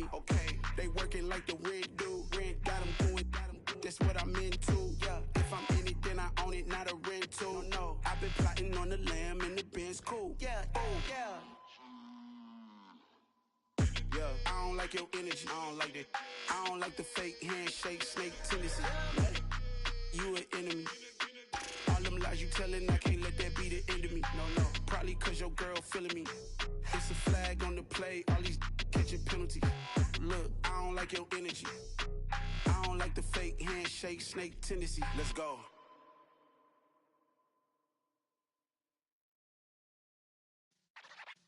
enemy. Okay, they working like the rent do. Rent got them doing, that's what I'm into. Yeah, if I'm in it, then I own it, not a rental. No, I've been plotting on the lamb and the Benz cool. Yeah, oh, yeah. Yeah, I don't like your energy. I don't like that. I don't like the fake handshake, snake tendency. You an enemy. All them lies you telling, I can't let that be the end of me. No, probably cause your girl feeling me. It's a flag on the play, all these catching penalties. Look, I don't like your energy. I don't like the fake handshake, snake tendency. Let's go.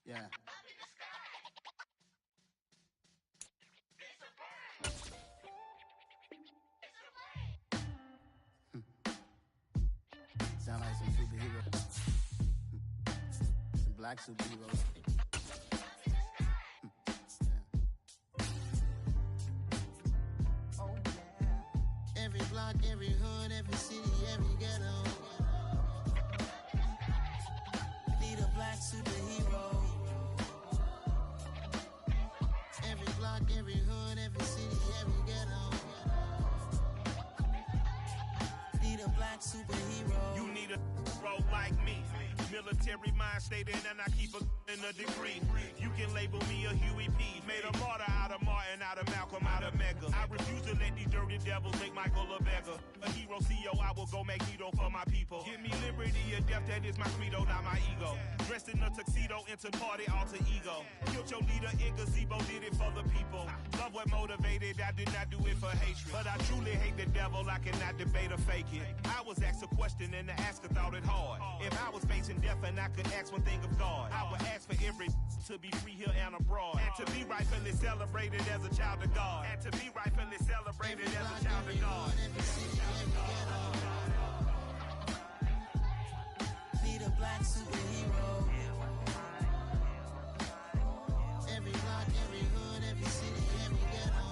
Yeah. Sound like some superhero. Some black superheroes. Oh, yeah. Every block, every hood, every city, every ghetto. Need a black superhero. Every block, every hood, every city, every ghetto. Need a black superhero. You need a bro like me. Military mind stated, and I keep in a degree. You can label me a Huey P. Made a martyr out of Martin, out of Malcolm, out of Mega. I refuse to let these dirty devils make Michael a beggar. A hero CEO, I will go Magneto for my people. Give me liberty or death, that is my credo, not my ego. Dressed in a tuxedo, into party, alter ego. Killed your leader in gazebo, did it for the people. Love what motivated, I did not do it for hatred. But I truly hate the devil, I cannot debate or fake it. I was asked a question and the asker thought it hard. If I was facing death and I could ask one thing of God, I would ask for every to be free here and abroad, and to be rightfully celebrated as a child of God, and to be rightfully celebrated as a child of God. Need a black superhero. Every block, every hood, every city, every ghetto.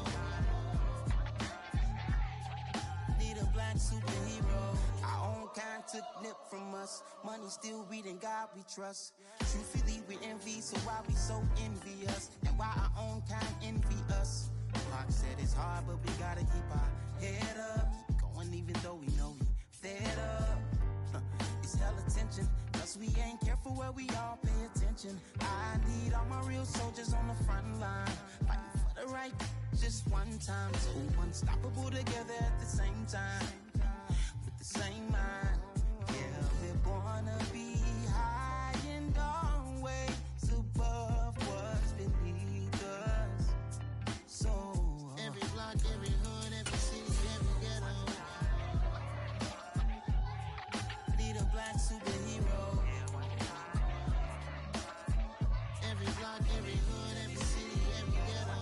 Need a black superhero. Our own kind took nip from us. Money still reading, God we trust. Truthfully we envy, so why we so envious? And why our own kind envy us? Pac said it's hard, but we gotta keep our head up. Going even though we know we fed up. It's hell attention, cause we ain't careful where we all pay attention. I need all my real soldiers on the front line, fighting for the right just one time. So unstoppable together at the same time, with the same mind. Yeah, we're gonna be high and always above what's beneath us. So every block, every hood, every city, every ghetto. Need a black superhero. Every block, every hood, every city, every ghetto.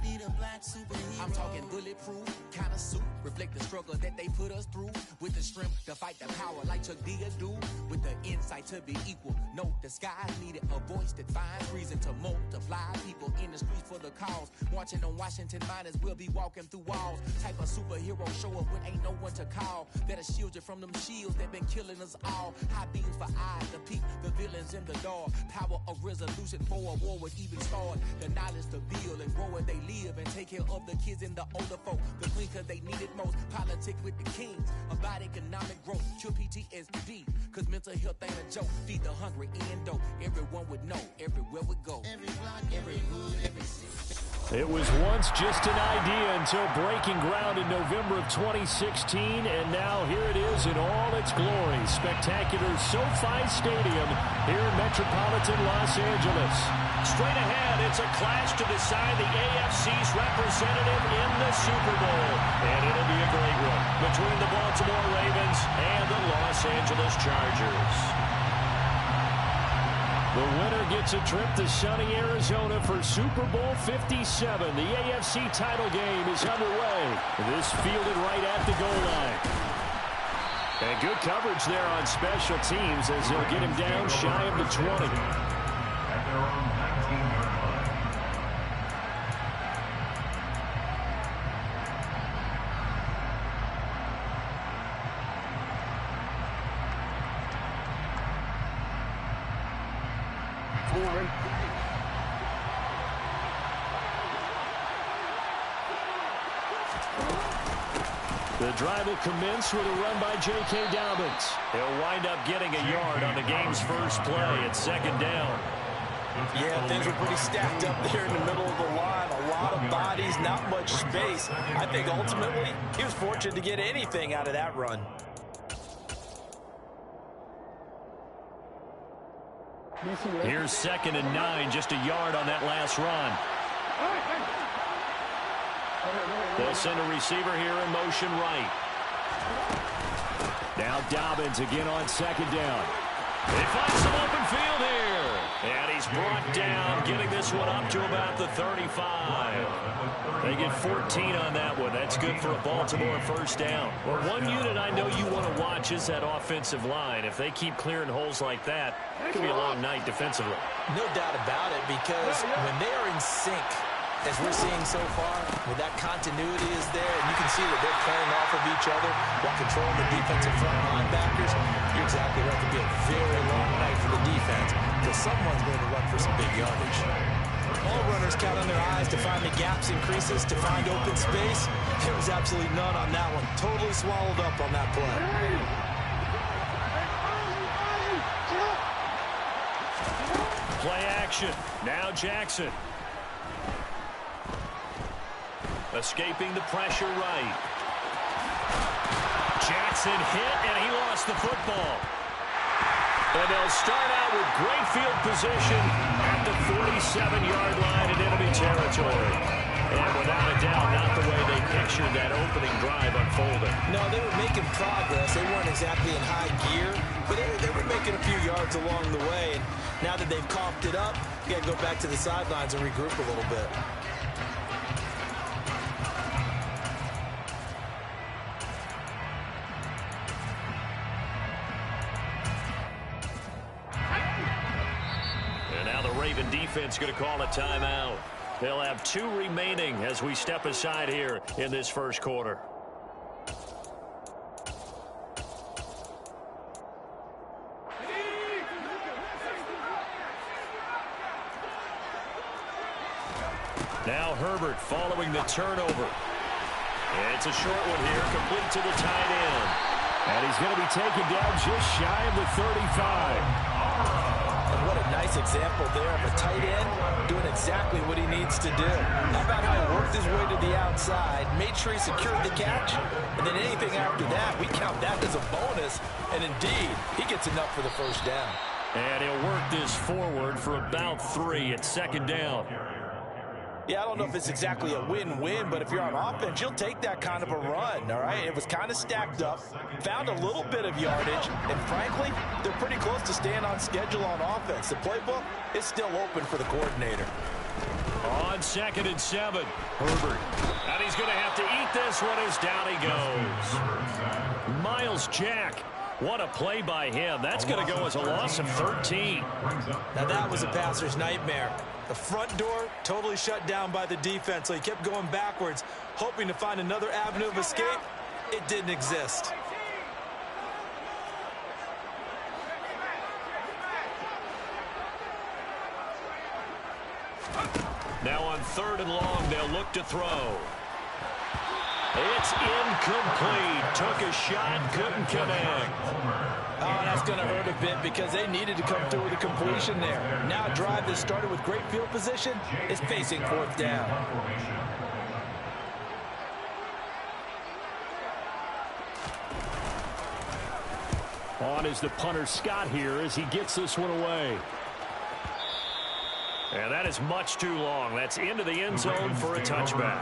Need a black superhero. I'm talking bulletproof kind of suit, reflect the struggle that they put us through, with the strength to fight the power like Chuck D do, with the insight to be equal. No, the skies needed a voice that finds reason to multiply people in the streets for the cause. Marching on Washington miners will be walking through walls. Type of superhero show up when ain't no one to call. That'll shield you from them shields that been killing us all. High beams for eyes to peek the villains in the dark. Power of resolution for a war would even start. The knowledge to build and grow where they live and take care of the kids and the older folk. The clean cause they need it most. Politics with the kings about economic growth. Cure PTSD cause mental health ain't a joke. Feed the hungry and dope. Everyone would know everywhere we go. Every block, every hood, every city. It was once just an idea until breaking ground in November of 2016, and now here it is in all its glory. Spectacular SoFi Stadium here in metropolitan Los Angeles. Straight ahead, it's a clash to decide the AFC's representative in the Super Bowl. And it'll be a great one between the Baltimore Ravens and the Los Angeles Chargers. The winner gets a trip to sunny Arizona for Super Bowl 57. The AFC title game is underway. This fielded right at the goal line. And good coverage there on special teams as they'll get him down shy of the 20. At their own 19-yard line. The drive will commence with a run by J.K. Dobbins. He'll wind up getting a yard on the game's first play at second down. Yeah, things were pretty stacked up there in the middle of the line. A lot of bodies, not much space. I think ultimately he was fortunate to get anything out of that run. Here's 2nd and 9, just a yard on that last run. They'll send a receiver here in motion right. Now Dobbins again on 2nd down. They find some open field here. And he's brought down, getting this one up to about the 35. They get 14 on that one. That's good for a Baltimore first down. Well, one unit I know you want to watch is that offensive line. If they keep clearing holes like that, it could be a long night defensively. No doubt about it, because when they are in sync, as we're seeing so far, where that continuity is there, and you can see that they're playing off of each other while controlling the defensive front linebackers, you're exactly right. It could be a very long night for the defense, because someone's going to run for some big yardage. All runners count on their eyes to find the gaps and creases, to find open space. There was absolutely none on that one. Totally swallowed up on that play. Play action. Now Jackson. Escaping the pressure right. Jackson hit, and he lost the football. And they'll start out with great field position at the 47-yard line in enemy territory. And without a doubt, not the way they pictured that opening drive unfolding. No, they were making progress. They weren't exactly in high gear, but they were making a few yards along the way. And now that they've coughed it up, you got to go back to the sidelines and regroup a little bit. Defense going to call a timeout. They'll have 2 remaining as we step aside here in this first quarter. Now Herbert following the turnover. It's a short one here, complete to the tight end. And he's going to be taken down just shy of the 35. What a nice example there of a tight end doing exactly what he needs to do. How about how he worked his way to the outside, made sure he secured the catch, and then anything after that, we count that as a bonus. And indeed, he gets enough for the first down. And he'll work this forward for about 3 at 2nd down. Yeah, I don't know if it's exactly a win-win, but if you're on offense, you'll take that kind of a run, all right? It was kind of stacked up, found a little bit of yardage, and frankly, they're pretty close to staying on schedule on offense. The playbook is still open for the coordinator. On 2nd and 7, Herbert. And he's going to have to eat this one as down he goes. Miles Jack. What a play by him. That's going to go as a loss of 13. Now that was a passer's nightmare. The front door totally shut down by the defense, so he kept going backwards, hoping to find another avenue of escape. It didn't exist. Now on 3rd and long, they'll look to throw. It's incomplete. Took a shot, couldn't connect. Oh, that's going to hurt a bit because they needed to come through with a completion there. Now a drive that started with great field position is facing 4th down. On is the punter Scott here as he gets this one away. And that is much too long. That's into the end zone for a touchback.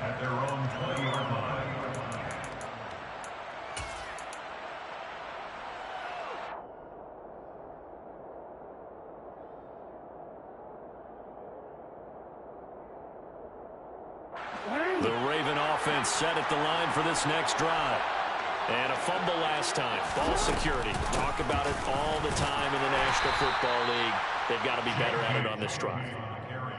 At their own 20-yard line. The Raven offense set at the line for this next drive. And a fumble last time. Ball security. Talk about it all the time in the National Football League. They've got to be better at it on this drive.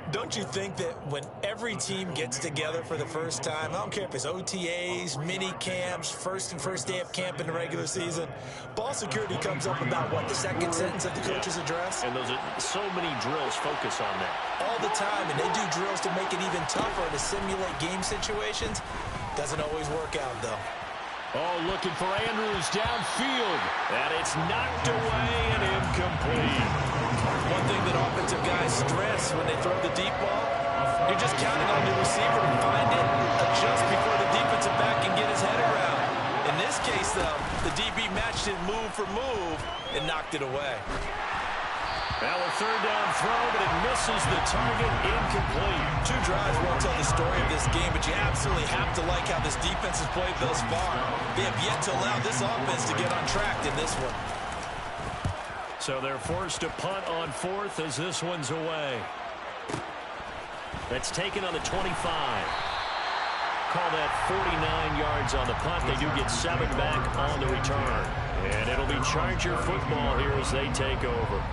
Don't you think that when every team gets together for the first time, I don't care if it's OTAs, mini camps, first day of camp in the regular season, ball security comes up about, what, the second sentence of the coach's address? And those are so many drills focus on that. All the time, and they do drills to make it even tougher to simulate game situations. Doesn't always work out, though. Oh, looking for Andrews downfield. And it's knocked away and incomplete. One thing that offensive guys stress when they throw the deep ball, you're just counting on the receiver to find it, adjust before the defensive back can get his head around. In this case, though, the DB matched it move for move and knocked it away. Now a third down throw, but it misses the target, incomplete. 2 drives won't tell the story of this game, but you absolutely have to like how this defense has played thus far. They have yet to allow this offense to get on track in this one. So they're forced to punt on 4th as this one's away. That's taken on the 25. Call that 49 yards on the punt. They do get 7 back on the return. And it'll be Charger football here as they take over.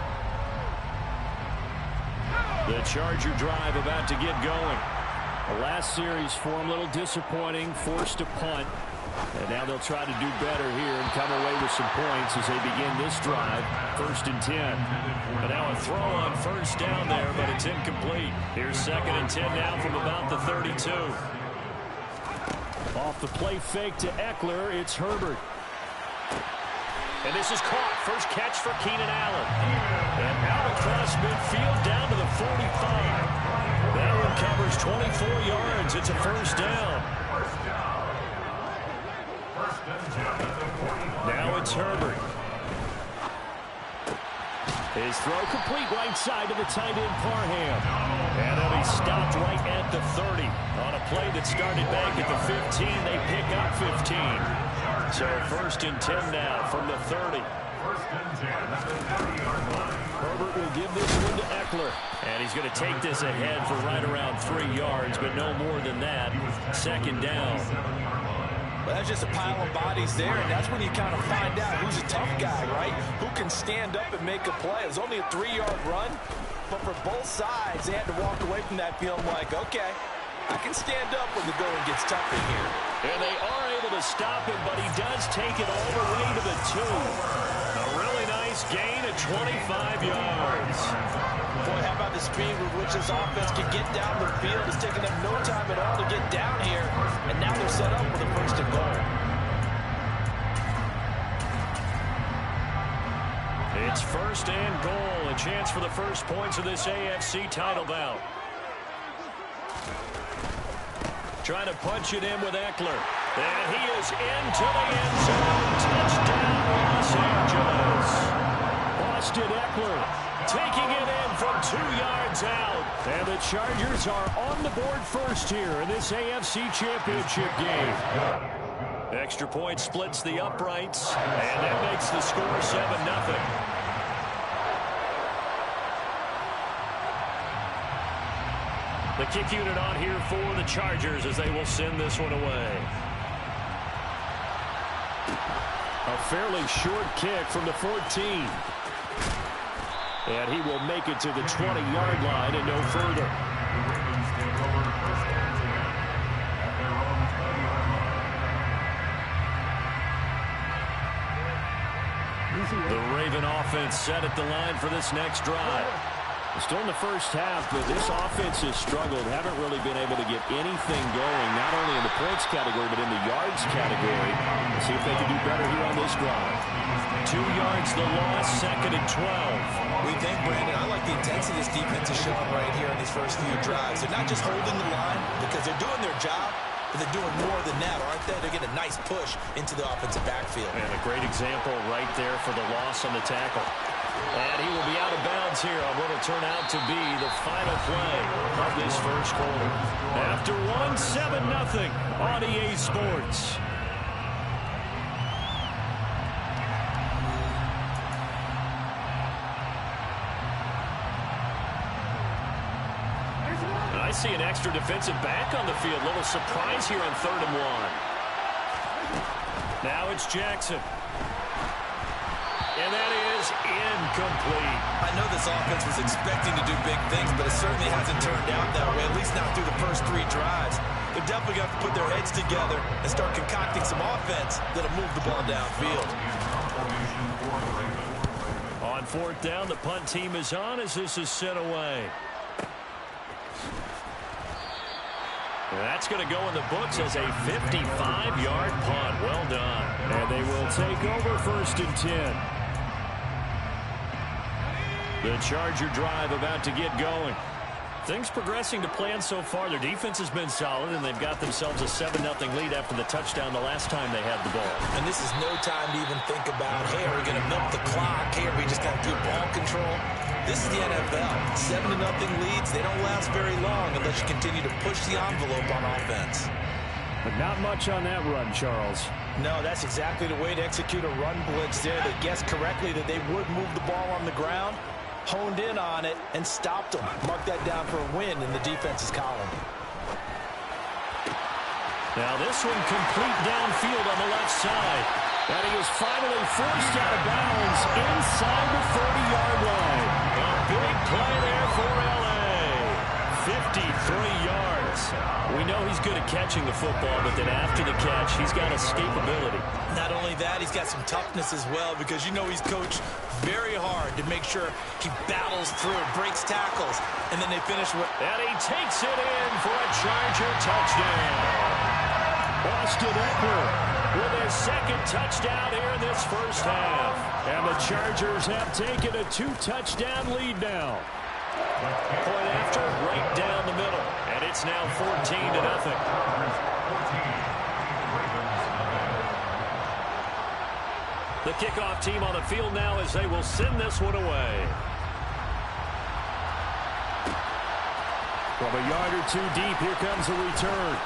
The Charger drive about to get going. The last series for them, a little disappointing, forced to punt. And now they'll try to do better here and come away with some points as they begin this drive. 1st and 10. And now a throw on 1st down there, but it's incomplete. Here's 2nd and 10 now from about the 32. Off the play fake to Eckler, it's Herbert. And this is caught. First catch for Keenan Allen. And out across midfield down to the 45. That one covers 24 yards. It's a 1st down. Now it's Herbert. His throw complete right side to the tight end Parham. And he'll be stopped right at the 30. On a play that started back at the 15, they pick up 15. So 1st and 10 now from the 30. Herbert will give this one to Eckler. And he's going to take this ahead for right around 3 yards, but no more than that. 2nd down. Well, that's just a pile of bodies there, and that's when you kind of find out who's a tough guy, right? Who can stand up and make a play. It was only a 3-yard run, but for both sides, they had to walk away from that feeling like, okay, I can stand up when the going gets tough in here. And they are able to stop him, but he does take it all the way to the 2. A really nice gain of 25 yards. Boy, how about the speed with which this offense can get down the field? It's taking them no time at all to get down here, and now they're set up with a 1st and goal. It's 1st and goal, a chance for the first points of this AFC title bout. Trying to punch it in with Eckler. And he is into the end zone. Touchdown, Los Angeles. Austin Eckler taking it in from 2 yards out. And the Chargers are on the board first here in this AFC Championship game. Extra point splits the uprights, and that makes the score 7-0. The kick unit on here for the Chargers as they will send this one away. A fairly short kick from the 14. And he will make it to the 20-yard line and no further. The Raven offense set at the line for this next drive. Still in the first half, but this offense has struggled. Haven't really been able to get anything going, not only in the points category, but in the yards category. Let's see if they can do better here on this drive. 2 yards the loss, 2nd and 12. We think, Brandon, I like the intensity this defense is showing right here in these first few drives. They're not just holding the line because they're doing their job, but they're doing more than that, aren't they? They're getting a nice push into the offensive backfield. And a great example right there for the loss on the tackle. And he will be out of bounds here on what will turn out to be the final play of this first quarter. After 7-0 on EA Sports. I see an extra defensive back on the field. Little surprise here on 3rd and 1. Now it's Jackson. And that is incomplete. I know this offense was expecting to do big things, but it certainly hasn't turned out that way, at least not through the first 3 drives. They're definitely going to have to put their heads together and start concocting some offense that'll move the ball downfield. On 4th down, the punt team is on as this is sent away. That's going to go in the books as a 55-yard punt. Well done. And they will take over 1st and 10. The Charger drive about to get going. Things progressing to plan so far. Their defense has been solid, and they've got themselves a 7-0 lead after the touchdown the last time they had the ball. And this is no time to even think about, hey, are we going to milk the clock? Hey, are we just going to keep ball control? This is the NFL. 7-0 leads, they don't last very long unless you continue to push the envelope on offense. But not much on that run, Charles. No, that's exactly the way to execute a run blitz there. They guessed correctly that they would move the ball on the ground, honed in on it, and stopped them. Mark that down for a win in the defense's column. Now this one complete downfield on the left side. And he is finally forced out of bounds inside the 30-yard line. A big play there for L.A. 53 yards. We know he's good at catching the football, but then after the catch, he's got escapability. Not only that, he's got some toughness as well, because you know he's coached very hard to make sure he battles through, breaks tackles, and then they finish with... And he takes it in for a Charger touchdown. Austin Eckler with his 2nd touchdown here in this first half. And the Chargers have taken a 2-touchdown lead now. Point after, right down the middle. And it's now 14-0. The kickoff team on the field now as they will send this one away. From a yard or 2 deep, here comes a return.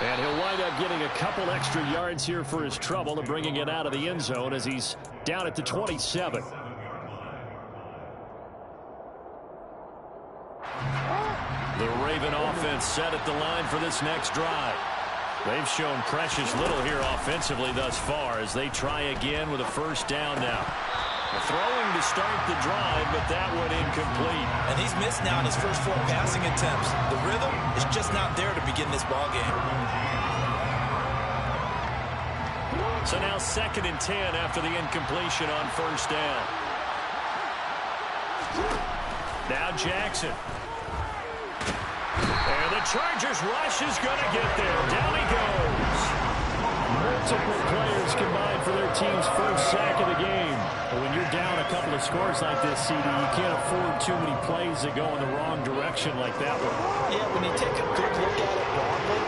And he'll wind up getting a couple extra yards here for his trouble and bringing it out of the end zone as he's down at the 27. The Raven offense set at the line for this next drive. They've shown precious little here offensively thus far as they try again with a 1st down now. Throwing to start the drive, but that one incomplete. And he's missed now in his first 4 passing attempts. The rhythm is just not there to begin this ball game. So now 2nd and 10 after the incompletion on 1st down. Now Jackson. And the Chargers rush is going to get there. Down he goes. Multiple players combined for their team's first sack of the game. But when you're down a couple of scores like this, CD, you can't afford too many plays that go in the wrong direction like that one. Yeah, when you take a good look at it broadly,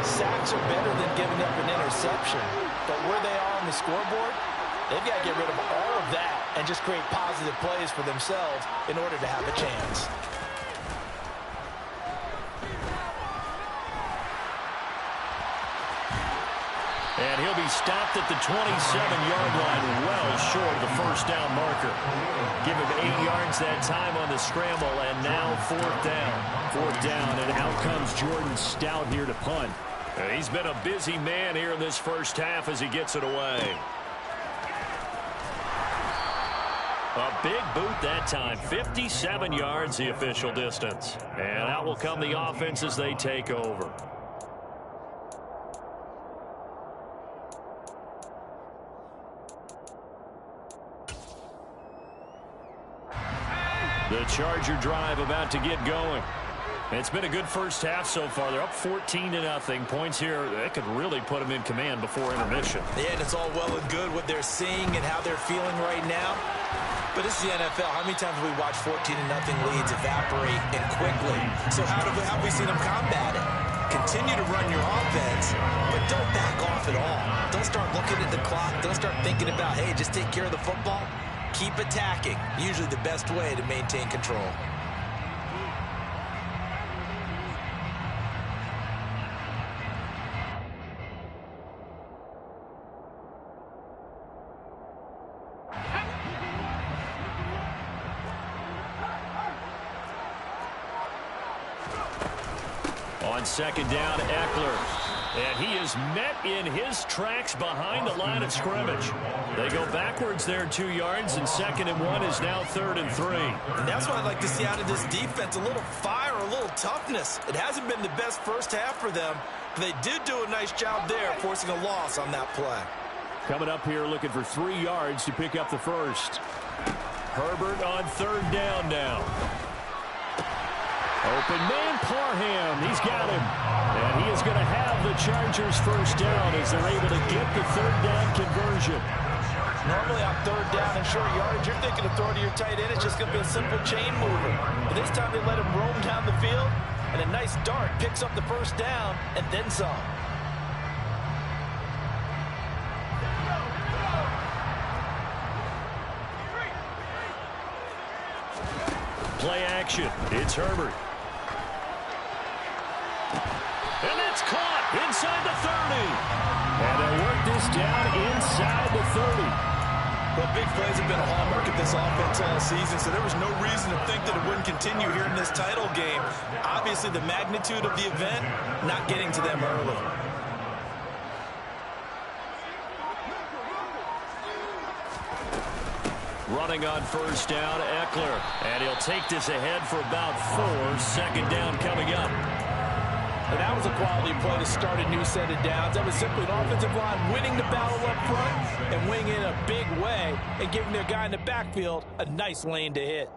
sacks are better than giving up an interception. But where they are on the scoreboard, they've got to get rid of all of that and just create positive plays for themselves in order to have a chance. And he'll be stopped at the 27-yard line, well short of the 1st down marker. Give him 8 yards that time on the scramble, and now 4th down. 4th down, and out comes Jordan Stout here to punt. And he's been a busy man here in this first half as he gets it away. A big boot that time, 57 yards the official distance. And out will come the offense as they take over. The Charger drive about to get going. It's been a good first half so far. They're up 14-0. Points here, they could really put them in command before intermission. Yeah, and it's all well and good what they're seeing and how they're feeling right now. But this is the NFL. How many times have we watched 14-0 leads evaporate and quickly? So how have we seen them combat it? Continue to run your offense, but don't back off at all. Don't start looking at the clock. Don't start thinking about, hey, just take care of the football. Keep attacking. Usually the best way to maintain control. On 2nd down, Eckler. And he is met in his tracks behind the line of scrimmage. They go backwards there 2 yards, and 2nd and 1 is now 3rd and 3. And that's what I'd like to see out of this defense, a little fire, a little toughness. It hasn't been the best first half for them, but they did do a nice job there, forcing a loss on that play. Coming up here looking for 3 yards to pick up the first. Herbert on 3rd down now. open man. Parham, he's got him. And he is going to have the Chargers first down as they're able to get the third down conversion. Normally on third down and short yardage, you're thinking of throwing to your tight end. It's just going to be a simple chain mover. But this time they let him roam down the field, and a nice dart picks up the first down and then some. Play action. It's Herbert. And it's caught inside the 30. And they'll work this down inside the 30. Well, big plays have been a hallmark of this offense all season, so there was no reason to think that it wouldn't continue here in this title game. Obviously, the magnitude of the event not getting to them early. Running on first down, Eckler. And he'll take this ahead for about 4. Second down coming up. And that was a quality play to start a new set of downs. That was simply an offensive line winning the battle up front and winning in a big way and giving their guy in the backfield a nice lane to hit.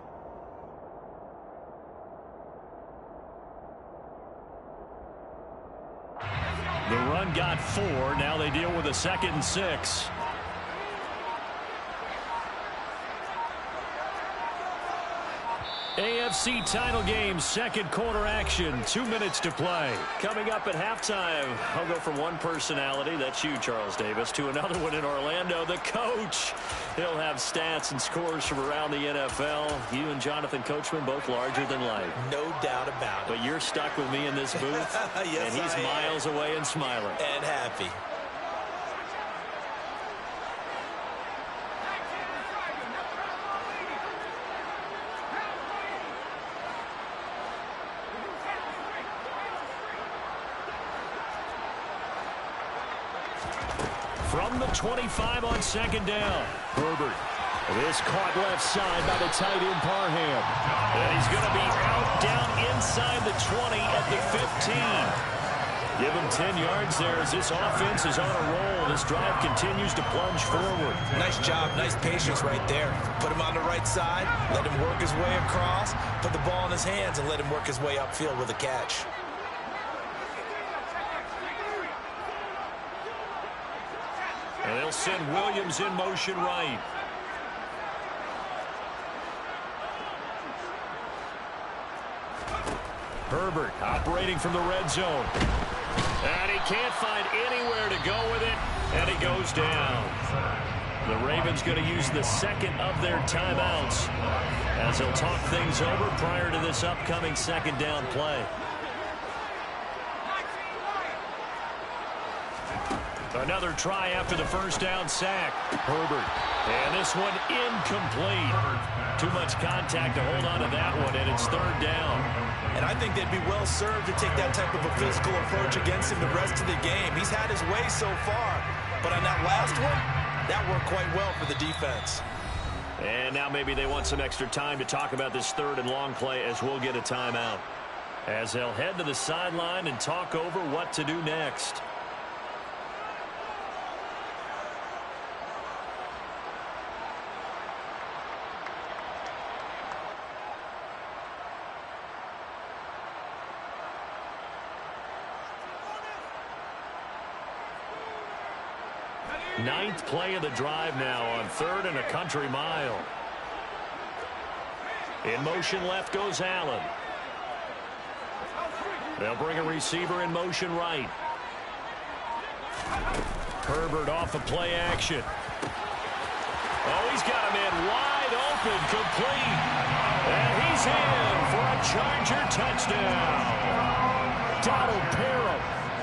The run got 4. Now they deal with a 2nd and 6. AFC title game, second quarter action. 2 minutes to play. Coming up at halftime, I'll go from one personality, that's you, Charles Davis, to another one in Orlando, the coach. He'll have stats and scores from around the NFL. You and Jonathan Coachman, both larger than life. No doubt about it. But you're stuck with me in this booth, yes, and he's miles away and smiling. And happy. From the 25 on second down. Herbert. This caught left side by the tight end Parham. And he's going to be out down inside the 20 at the 15. Give him 10 yards there as this offense is on a roll. This drive continues to plunge forward. Nice job. Nice patience right there. Put him on the right side. Let him work his way across. Put the ball in his hands and let him work his way upfield with a catch. And they'll send Williams in motion right. Herbert operating from the red zone. And he can't find anywhere to go with it. And he goes down. The Ravens going to use the second of their timeouts as they'll talk things over prior to this upcoming second down play. Another try after the first down sack. Herbert. And this one incomplete. Too much contact to hold on to that one, and it's third down. And I think they'd be well served to take that type of a physical approach against him the rest of the game. He's had his way so far, but on that last one, that worked quite well for the defense. And now maybe they want some extra time to talk about this third and long play as we'll get a timeout. As they'll head to the sideline and talk over what to do next. Ninth play of the drive now on third and a country mile. In motion left goes Allen. They'll bring a receiver in motion right. Herbert off of play action. Oh, he's got him in wide open, complete. And he's in for a Charger touchdown. Donald Parham,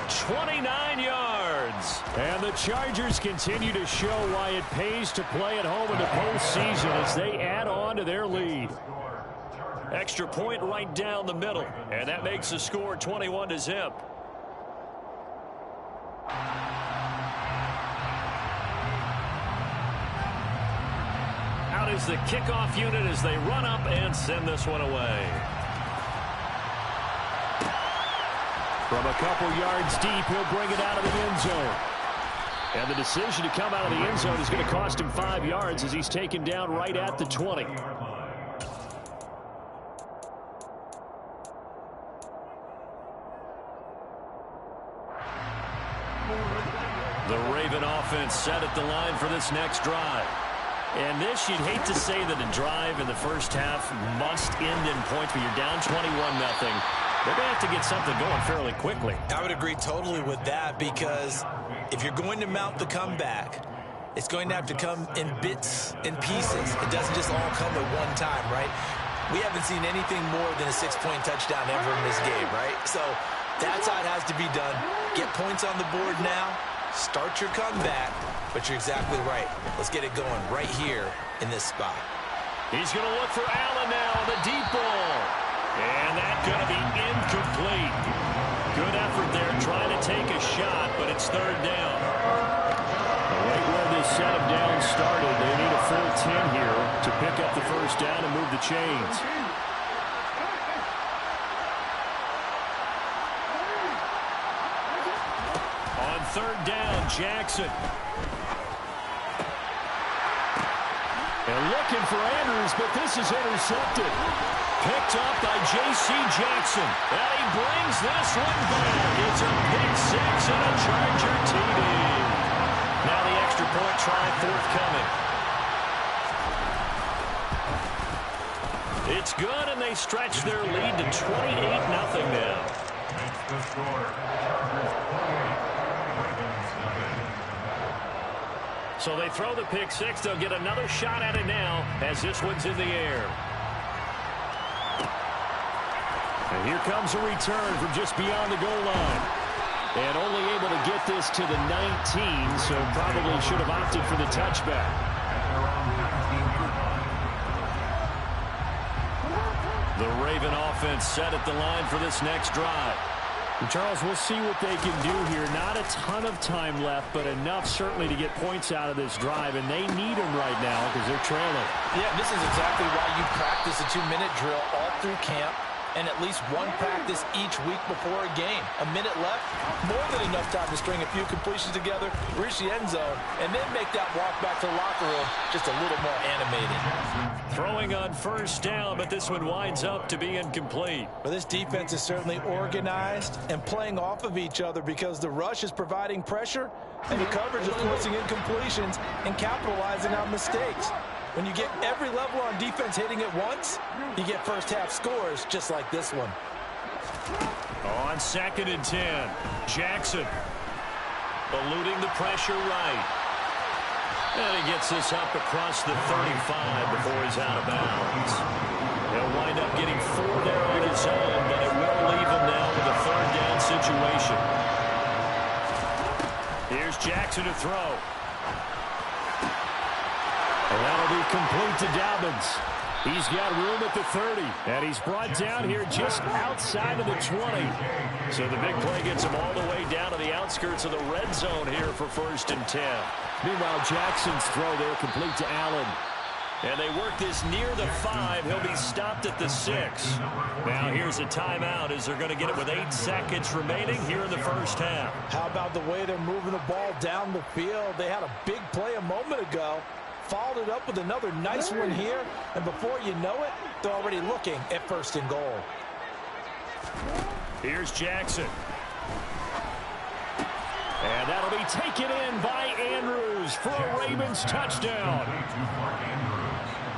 29 yards. And the Chargers continue to show why it pays to play at home in the postseason as they add on to their lead. Extra point right down the middle, and that makes the score 21-0. Out is the kickoff unit as they run up and send this one away. From a couple yards deep, he'll bring it out of the end zone. And the decision to come out of the end zone is going to cost him 5 yards as he's taken down right at the 20. The Raven offense set at the line for this next drive. And this, you'd hate to say that a drive in the first half must end in points, but you're down 21-0. They're going to have to get something going fairly quickly. I would agree totally with that, because if you're going to mount the comeback, it's going to have to come in bits and pieces. It doesn't just all come at one time, right? We haven't seen anything more than a 6-point touchdown ever in this game, right? So that's how it has to be done. Get points on the board now. Start your comeback. But you're exactly right. Let's get it going right here in this spot. He's going to look for Allen now on the deep ball. And that's going to be incomplete. Good effort there trying to take a shot, but it's third down. Right where this set of downs started, they need a full 10 here to pick up the first down and move the chains. On third down, Jackson. And looking for Andrews, but this is intercepted. Picked up by J.C. Jackson. And he brings this one back. It's a pick six and a Charger TD. Now the extra point try forthcoming. It's good, and they stretch their lead to 28-0 now. Makes the score. Chargers 28. Ravens nothing. So they throw the pick six. They'll get another shot at it now as this one's in the air. And here comes a return from just beyond the goal line. And only able to get this to the 19, so probably should have opted for the touchback. The Raven offense set at the line for this next drive. And Charles, we'll see what they can do here. Not a ton of time left, but enough certainly to get points out of this drive, and they need them right now because they're trailing. Yeah, this is exactly why you practice a 2-minute drill all through camp, and at least one practice each week before a game. A minute left, more than enough time to string a few completions together, reach the end zone, and then make that walk back to the locker room just a little more animated. Throwing on first down, but this one winds up to be incomplete. Well, this defense is certainly organized and playing off of each other because the rush is providing pressure and the coverage is forcing incompletions and capitalizing on mistakes. When you get every level on defense hitting at once, you get first half scores just like this one. On 2nd and 10, Jackson eluding the pressure right. And he gets this up across the 35 before he's out of bounds. He'll wind up getting 4 there on his own, but it will leave him now with a third down situation. Here's Jackson to throw. And that'll be complete to Dobbins. He's got room at the 30, and he's brought down here just outside of the 20. So the big play gets him all the way down to the outskirts of the red zone here for 1st and 10. Meanwhile, Jackson's throw there complete to Allen. And they work this near the 5. He'll be stopped at the 6. Now here's a timeout as they're going to get it with 8 seconds remaining here in the first half. How about the way they're moving the ball down the field? They had a big play a moment ago. Followed it up with another nice one here. And before you know it, they're already looking at 1st and goal. Here's Jackson. And that'll be taken in by Andrews for a Ravens touchdown.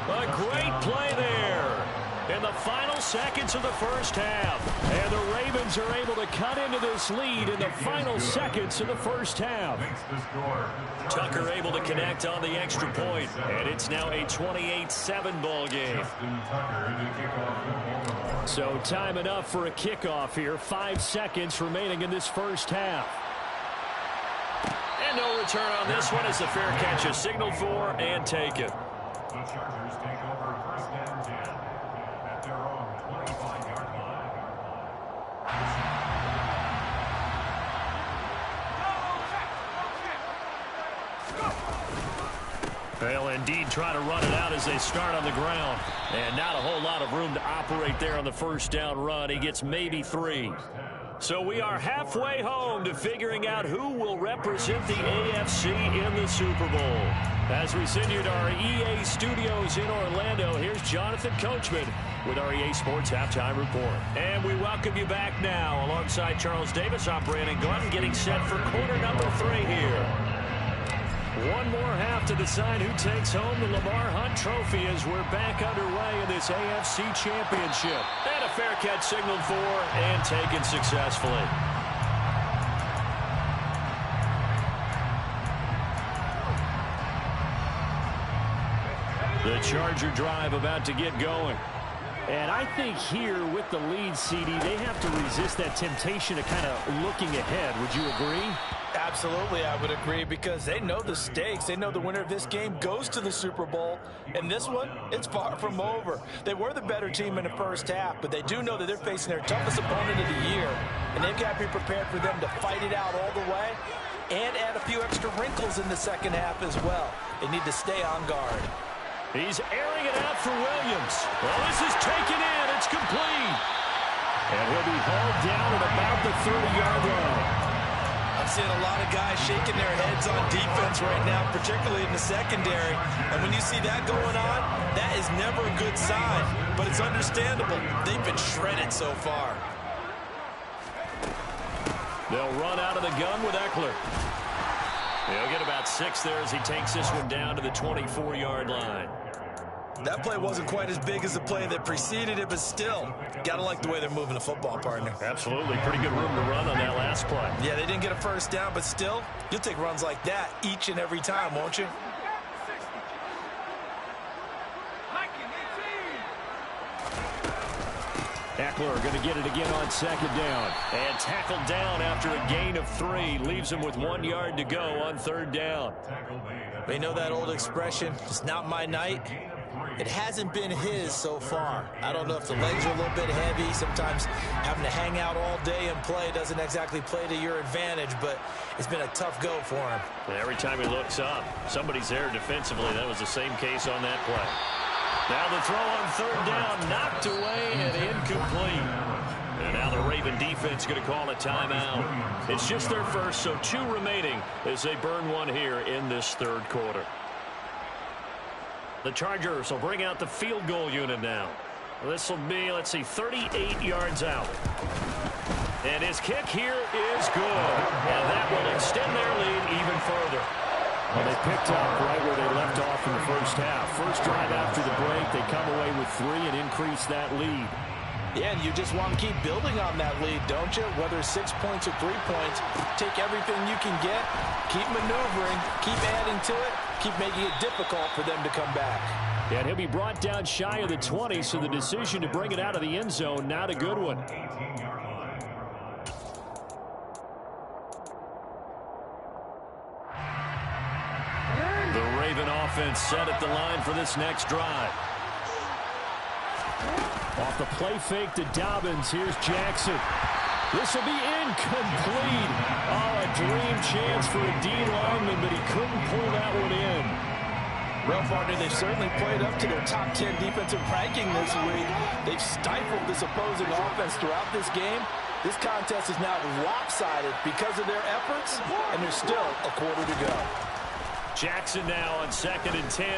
A great play there in the final seconds of the first half. And the Ravens are able to cut into this lead in the final seconds of the first half. Tucker able to connect on the extra point, and it's now a 28-7 ball game. So time enough for a kickoff here. 5 seconds remaining in this first half. And no return on this one as the fair catch is signaled for and taken. The Chargers take over 1st and 10 at their own 25-yard line. They'll indeed try to run it out as they start on the ground. And not a whole lot of room to operate there on the first down run. He gets maybe 3. So we are halfway home to figuring out who will represent the AFC in the Super Bowl. As we send you to our EA studios in Orlando, here's Jonathan Coachman with our EA Sports Halftime Report. And we welcome you back now. Alongside Charles Davis, I'm Brandon Glenn, getting set for quarter number 3 here. One more half to decide who takes home the Lamar Hunt Trophy as we're back underway in this AFC Championship. And a fair catch signaled for and taken successfully. The Charger drive about to get going. And I think here with the lead, CD, they have to resist that temptation of kind of looking ahead. Would you agree? Absolutely, I would agree, because they know the stakes. They know the winner of this game goes to the Super Bowl. And this one, it's far from over. They were the better team in the first half, but they do know that they're facing their toughest opponent of the year. And they've got to be prepared for them to fight it out all the way and add a few extra wrinkles in the second half as well. They need to stay on guard. He's airing it out for Williams. Well, this is taken in. It's complete. And he'll be hauled down at about the 30-yard line. I'm seeing a lot of guys shaking their heads on defense right now, particularly in the secondary. And when you see that going on, that is never a good sign. But it's understandable. They've been shredded so far. They'll run out of the gun with Eckler. He'll get about 6 there as he takes this one down to the 24-yard line. That play wasn't quite as big as the play that preceded it, but still, gotta like the way they're moving the football, partner. Absolutely. Pretty good room to run on that last play. Yeah, they didn't get a first down, but still, you'll take runs like that each and every time, won't you? Eckler going to get it again on second down. And tackled down after a gain of 3. Leaves him with 1 yard to go on third down. They know that old expression, it's not my night. It hasn't been his so far. I don't know if the legs are a little bit heavy. Sometimes having to hang out all day and play doesn't exactly play to your advantage, but it's been a tough go for him. And every time he looks up, somebody's there defensively. That was the same case on that play. Now the throw on third down, knocked away and incomplete. And now the Raven defense going to call a timeout. It's just their first, so 2 remaining as they burn one here in this third quarter. The Chargers will bring out the field goal unit now. This will be, let's see, 38 yards out. And his kick here is good. And that will extend their lead even further. Well, they picked up right where they left off in the first half. First drive after the break, they come away with 3 and increase that lead. Yeah, and you just want to keep building on that lead, don't you? Whether it's 6 points or 3 points, take everything you can get, keep maneuvering, keep adding to it, keep making it difficult for them to come back. Yeah, and he'll be brought down shy of the 20, so the decision to bring it out of the end zone, not a good one. The Raven offense set at the line for this next drive. Off the play fake to Dobbins, here's Jackson. This will be incomplete. Oh, a dream chance for a D lineman, but he couldn't pull that one in. Well, partner, they've certainly played up to their top 10 defensive ranking this week. They've stifled this opposing offense throughout this game. This contest is now lopsided because of their efforts, and there's still a quarter to go. Jackson now on 2nd and 10.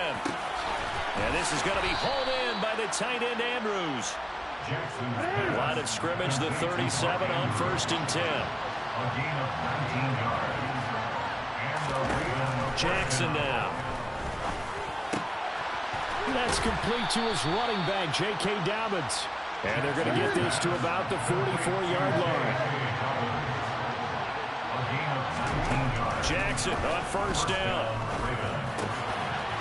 And this is going to be hauled in by the tight end Andrews. Line of scrimmage, the 37 on 1st and 10. Jackson now. That's complete to his running back, J.K. Dobbins. And they're going to get this to about the 44-yard line. Jackson on 1st down.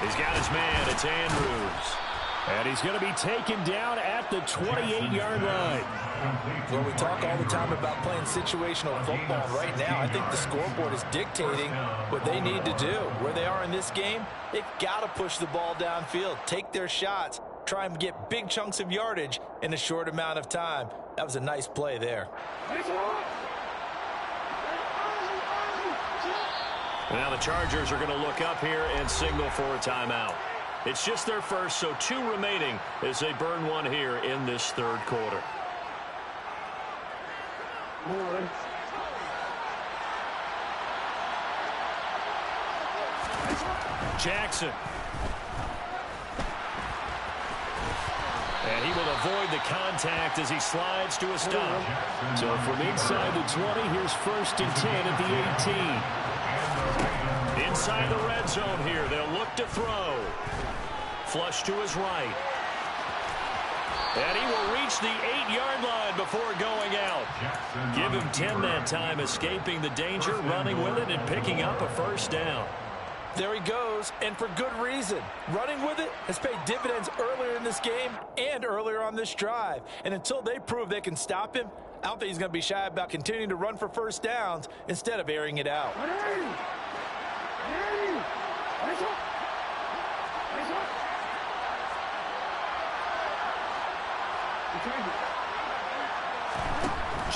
He's got his man. It's Andrews. And he's going to be taken down at the 28-yard line. Well, we talk all the time about playing situational football. Right now, I think the scoreboard is dictating what they need to do. Where they are in this game, they've got to push the ball downfield, take their shots, try and get big chunks of yardage in a short amount of time. That was a nice play there. Now the Chargers are going to look up here and signal for a timeout. It's just their first, so 2 remaining as they burn one here in this third quarter. Jackson. And he will avoid the contact as he slides to a stop. So from inside the 20, here's 1st and 10 at the 18. Inside the red zone here, they'll look to throw. Flush to his right. And he will reach the 8-yard line before going out. Give him 10 that time, escaping the danger, running with it, and picking up a 1st down. There he goes, and for good reason. Running with it has paid dividends earlier in this game and earlier on this drive. And until they prove they can stop him, I don't think he's going to be shy about continuing to run for 1st downs instead of airing it out.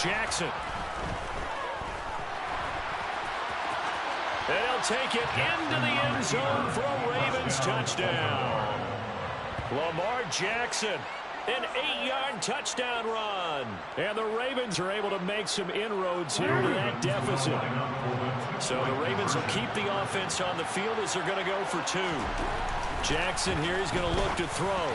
Jackson. And he'll take it into the end zone for a Ravens touchdown. Lamar Jackson, an 8-yard touchdown run. And the Ravens are able to make some inroads here to that deficit. So the Ravens will keep the offense on the field as they're going to go for 2. Jackson here is going to look to throw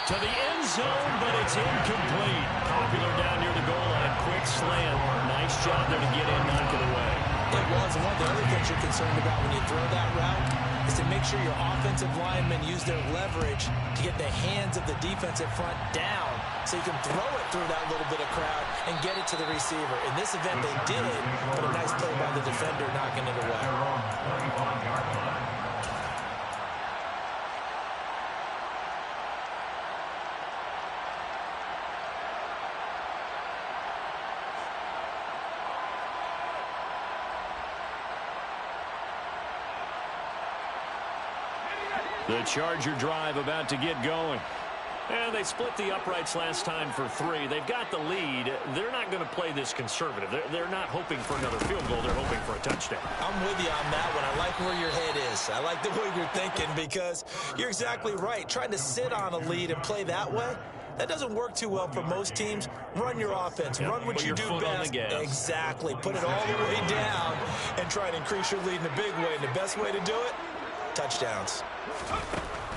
to the end zone, but it's incomplete. Popular down near the goal line. Quick slant. Nice job there to get in, knock it away. It was. One of the other things you're concerned about when you throw that route is to make sure your offensive linemen use their leverage to get the hands of the defensive front down so you can throw it through that little bit of crowd and get it to the receiver. In this event, they did, but a nice play by the defender knocking it away. The Charger drive about to get going. And they split the uprights last time for 3. They've got the lead. They're not going to play this conservative. They're not hoping for another field goal. They're hoping for a touchdown. I'm with you on that one. I like where your head is. I like the way you're thinking because you're exactly right. Trying to sit on a lead and play that way, that doesn't work too well for most teams. Run your offense. Yep. Run what you do best. Exactly. Put it all the way down and try to increase your lead in a big way. And the best way to do it, touchdowns.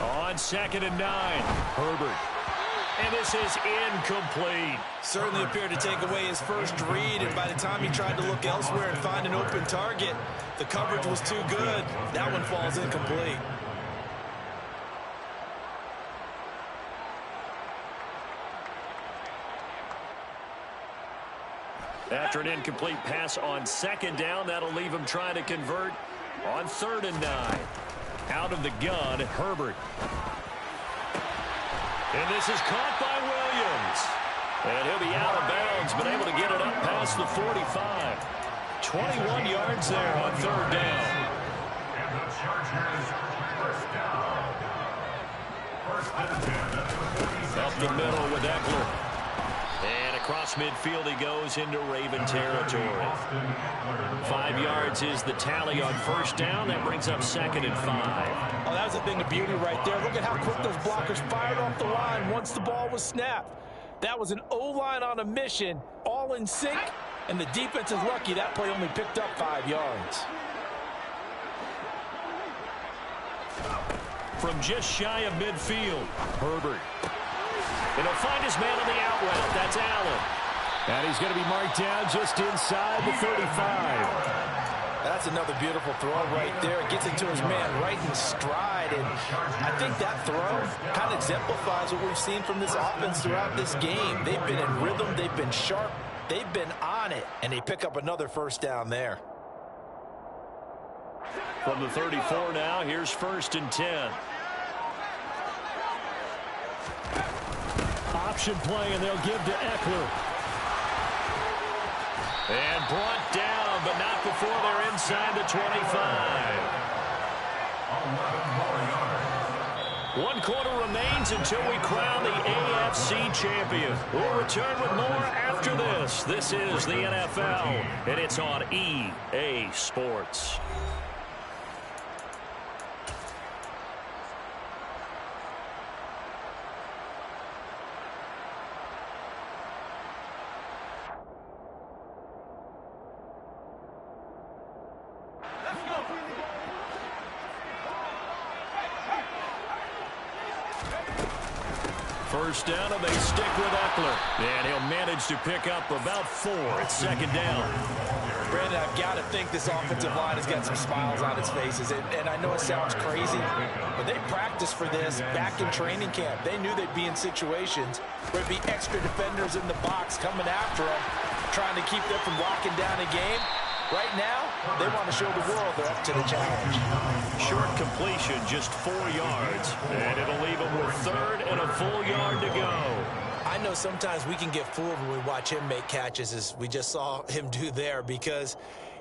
On 2nd and 9, Herbert. And this is incomplete. Certainly appeared to take away his first read, and by the time he tried to look elsewhere and find an open target, the coverage was too good. That one falls incomplete. After an incomplete pass on 2nd down, that'll leave him trying to convert on 3rd and 9. Out of the gun, Herbert. And this is caught by Williams. And he'll be out of bounds, but able to get it up past the 45. 21 yards there on 3rd down. And the Chargers, 1st down. 1st and 10. Up the middle with Eckler. And across midfield he goes into Raven territory. 5 yards is the tally on 1st down. That brings up 2nd and 5. Oh, that was a thing of beauty right there. Look at how quick those blockers fired off the line once the ball was snapped. That was an O-line on a mission, all in sync, and the defense is lucky that play only picked up 5 yards. From just shy of midfield, Herbert. And he'll find his man on the out route. That's Allen. And he's going to be marked down just inside the 35. That's another beautiful throw right there. It gets into his man right in stride. And I think that throw kind of exemplifies what we've seen from this offense throughout this game. They've been in rhythm. They've been sharp. They've been on it. And they pick up another 1st down there. From the 34 now, here's 1st and 10. Option play, and they'll give to Eckler. And brought down, but not before they're inside the 25. 1 quarter remains until we crown the AFC champion. We'll return with more after this. This is the NFL, and it's on EA Sports. First down, and they stick with Eckler. And he'll manage to pick up about 4 at second down. Brandon, I've got to think this offensive line has got some smiles on its faces. And I know it sounds crazy, but they practiced for this back in training camp. They knew they'd be in situations where it'd be extra defenders in the box coming after them, trying to keep them from locking down a game. Right now, they want to show the world they're up to the challenge. Short completion, just 4 yards, and it'll leave him with 3rd and a full yard to go. I know sometimes we can get fooled when we watch him make catches, as we just saw him do there, because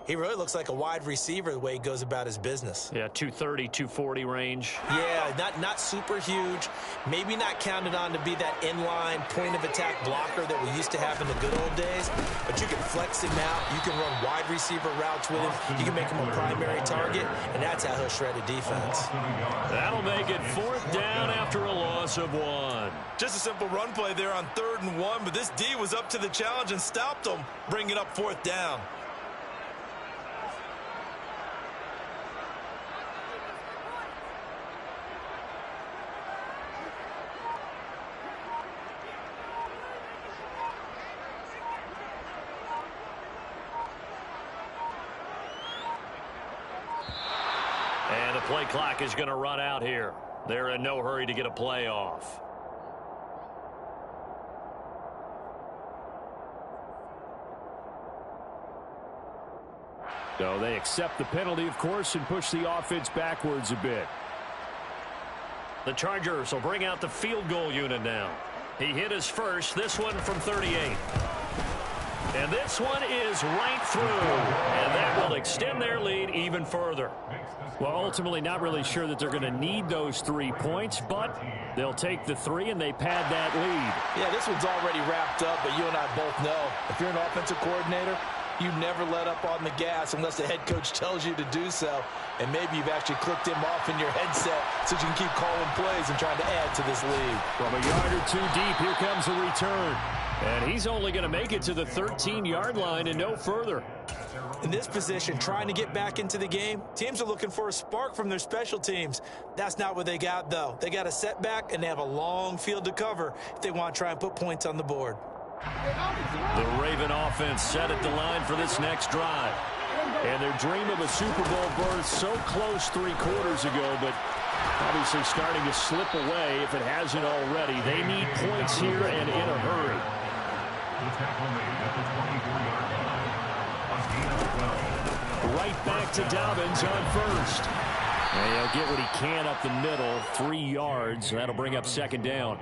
he really looks like a wide receiver the way he goes about his business. Yeah, 230, 240 range. Yeah, not super huge. Maybe not counted on to be that inline point-of-attack blocker that we used to have in the good old days. But you can flex him out. You can run wide receiver routes with him. You can make him a primary target, and that's how he'll shred a defense. That'll make it 4th down after a loss of 1. Just a simple run play there on 3rd and 1, but this D was up to the challenge and stopped them, bringing up 4th down. And the play clock is going to run out here. They're in no hurry to get a play off. So they accept the penalty, of course, and push the offense backwards a bit. The Chargers will bring out the field goal unit now. He hit his first, this one from 38. And this one is right through. And that will extend their lead even further. Well, ultimately not really sure that they're going to need those 3 points, but they'll take the 3 and they pad that lead. Yeah, this one's already wrapped up, but you and I both know if you're an offensive coordinator, you never let up on the gas unless the head coach tells you to do so. And maybe you've actually clicked him off in your headset so you can keep calling plays and trying to add to this lead. From a yard or 2 deep, here comes a return. And he's only going to make it to the 13-yard line and no further. In this position, trying to get back into the game, teams are looking for a spark from their special teams. That's not what they got, though. They got a setback, and they have a long field to cover if they want to try and put points on the board. The Raven offense set at the line for this next drive. And their dream of a Super Bowl berth so close 3 quarters ago, but obviously starting to slip away if it hasn't already. They need points here and in a hurry. Right back to Dobbins on first. And he'll get what he can up the middle, 3 yards. That'll bring up 2nd down.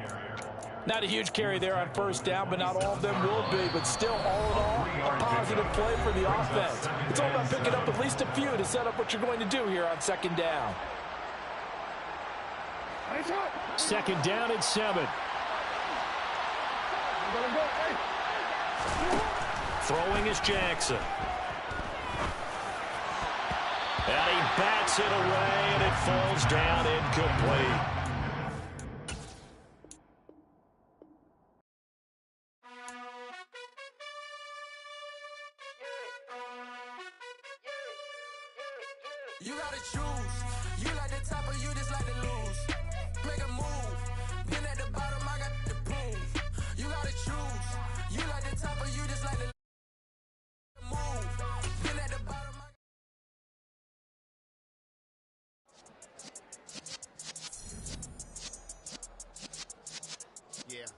Not a huge carry there on 1st down, but not all of them will be. But still, all in all, a positive play for the offense. It's all about picking up at least a few to set up what you're going to do here on 2nd down. 2nd down and 7. Throwing is Jackson. And he bats it away, and it falls down incomplete. You gotta choose. You like the top or you just like to lose. Make a move. Been at the bottom, I got the proof. You gotta choose. You like the top or you just like to move. Been at the bottom, yeah.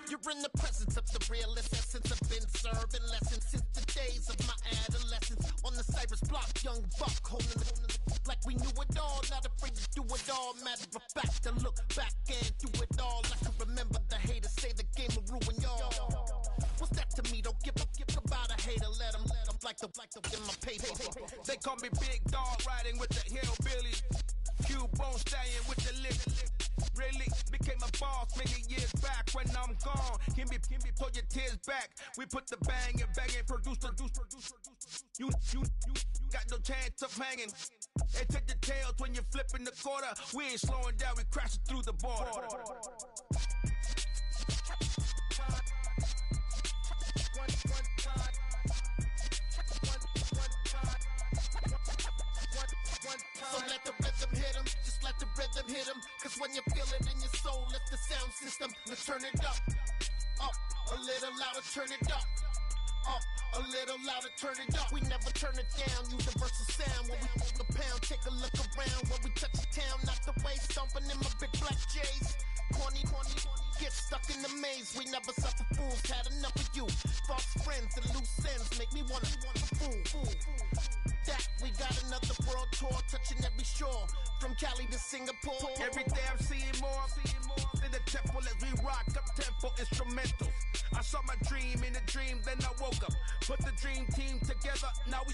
You're in the presence of the realest essence. I've been serving lessons since the days of my adolescence. On the Cypress block, young buck holding the like we knew it all. Not afraid to do it all. Matter of fact, to look back and do it all. I can remember the haters say the game will ruin y'all. What's that to me? Don't give about a hater. Let them like the in my paper. They call me Big Dog, riding with the hillbilly. Q-Bone stallion with the lip. Really became a boss many years back. When I'm gone, can be pull your tears back. We put the bang and produce. You got no chance of hanging. They take the tails when you're flipping the quarter. We ain't slowing down, we crashing through the border. So let the rhythm hit 'em. rhythm hit 'em, cause when you feel it in your soul, it's the sound system. Let's turn it up, a little louder, turn it up, a little louder, turn it up. We never turn it down, universal sound. When we hold the pound, take a look around. When we touch the town, not the way, stomping in my big black J's. Corny, get stuck in the maze. We never suffer fools, had enough of you. False friends and loose ends make me wanna fool. That we got another world tour, touching every shore, from Cali to Singapore. Every day I'm seeing more in the temple as we rock up tempo instrumentals. I saw my dream in a dream, then I woke up. Put the dream team together, now we